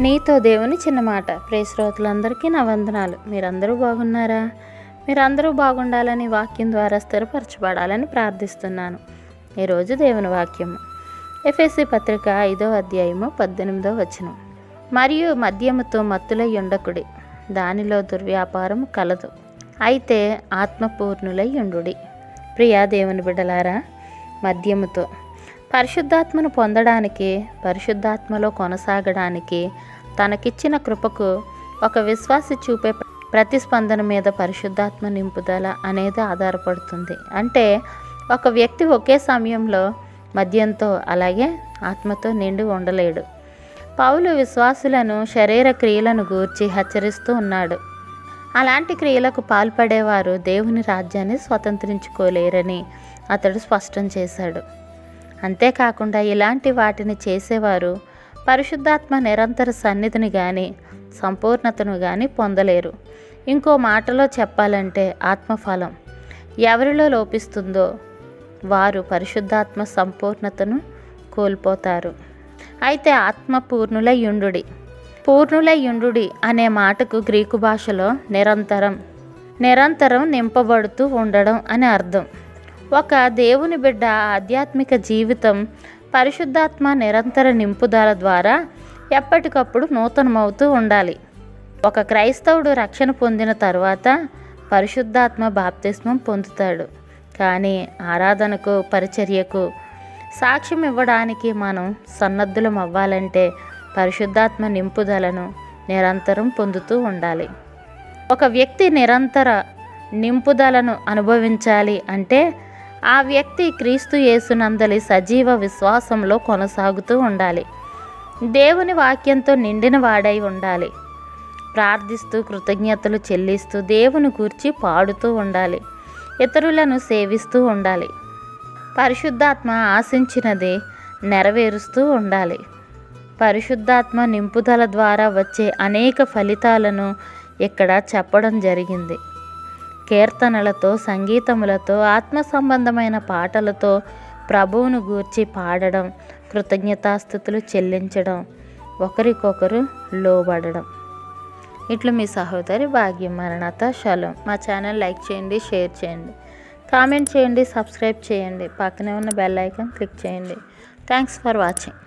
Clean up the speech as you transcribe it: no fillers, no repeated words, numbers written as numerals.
నీతో దేవుని చిన్న మాట. ప్రియ శ్రోతలందరికీ నా వందనాలు. మీరందరూ బాగున్నారా? మీరందరూ బాగుండాలని, వాక్యం ద్వారా స్థిరపరచబడాలని ప్రార్థిస్తున్నాను. ఈరోజు దేవుని వాక్యము ఎఫెసీ పత్రిక 5వ అధ్యాయము 18వ వచనం. మరియు మద్యముతో మత్తులై ఉండకుడి, దానిలో దుర్వ్యాపారం కలదు, అయితే ఆత్మపూర్ణులై ఉండుడి. ప్రియా దేవుని బిడ్డలారా, మద్యముతో పరిశుద్ధాత్మను పొందడానికి, పరిశుద్ధాత్మలో కొనసాగడానికి తనకిచ్చిన కృపకు ఒక విశ్వాసి చూపే ప్రతిస్పందన మీద పరిశుద్ధాత్మ నింపుదల అనేది ఆధారపడుతుంది. అంటే ఒక వ్యక్తి ఒకే సమయంలో మద్యంతో అలాగే ఆత్మతో నిండి ఉండలేడు. పౌలు విశ్వాసులను శరీర క్రియలను గూర్చి హెచ్చరిస్తూ ఉన్నాడు. అలాంటి క్రియలకు పాల్పడేవారు దేవుని రాజ్యాన్ని స్వతంత్రించుకోలేరని అతడు స్పష్టం చేశాడు. అంతేకాకుండా ఇలాంటి వాటిని చేసేవారు పరిశుద్ధాత్మ నిరంతర సన్నిధిని కానీ సంపూర్ణతను కానీ పొందలేరు. ఇంకో మాటలో చెప్పాలంటే ఆత్మఫలం ఎవరిలో లోపిస్తుందో వారు పరిశుద్ధాత్మ సంపూర్ణతను కోల్పోతారు. అయితే ఆత్మ పూర్ణులై యుండుడి. పూర్ణులై యుండుడి అనే మాటకు గ్రీకు భాషలో నిరంతరం నింపబడుతూ ఉండడం అని అర్థం. ఒక దేవుని బిడ్డ ఆధ్యాత్మిక జీవితం పరిశుద్ధాత్మ నిరంతర నింపుదల ద్వారా ఎప్పటికప్పుడు నూతనమవుతూ ఉండాలి. ఒక క్రైస్తవుడు రక్షణ పొందిన తర్వాత పరిశుద్ధాత్మ బాప్తిస్మం పొందుతాడు. కానీ ఆరాధనకు, పరిచర్యకు, సాక్ష్యం ఇవ్వడానికి మనం సన్నద్ధులం అవ్వాలంటే పరిశుద్ధాత్మ నింపుదలను నిరంతరం పొందుతూ ఉండాలి. ఒక వ్యక్తి నిరంతర నింపుదలను అనుభవించాలి అంటే ఆ వ్యక్తి క్రీస్తు యేసునందలి సజీవ విశ్వాసంలో కొనసాగుతూ ఉండాలి. దేవుని వాక్యంతో నిండిన వాడై ఉండాలి. ప్రార్థిస్తూ, కృతజ్ఞతలు చెల్లిస్తూ, దేవుని గూర్చి పాడుతూ ఉండాలి. ఇతరులను సేవిస్తూ ఉండాలి. పరిశుద్ధాత్మ ఆశించినది నెరవేరుస్తూ ఉండాలి. పరిశుద్ధాత్మ నింపుదల ద్వారా వచ్చే అనేక ఫలితాలను ఇక్కడ చెప్పడం జరిగింది. కీర్తనలతో, సంగీతములతో, ఆత్మ సంబంధమైన పాటలతో ప్రభువును గూర్చి పాడడం, కృతజ్ఞతాస్తుతులు చెల్లించడం, ఒకరికొకరు లోబడడం. ఇట్లు మీ సహోదరి భాగ్యం. మరణాత. షలోం. మా ఛానల్ లైక్ చేయండి, షేర్ చేయండి, కామెంట్ చేయండి, సబ్స్క్రైబ్ చేయండి, పక్కనే ఉన్న బెల్ ఐకాన్ క్లిక్ చేయండి. Thanks for watching.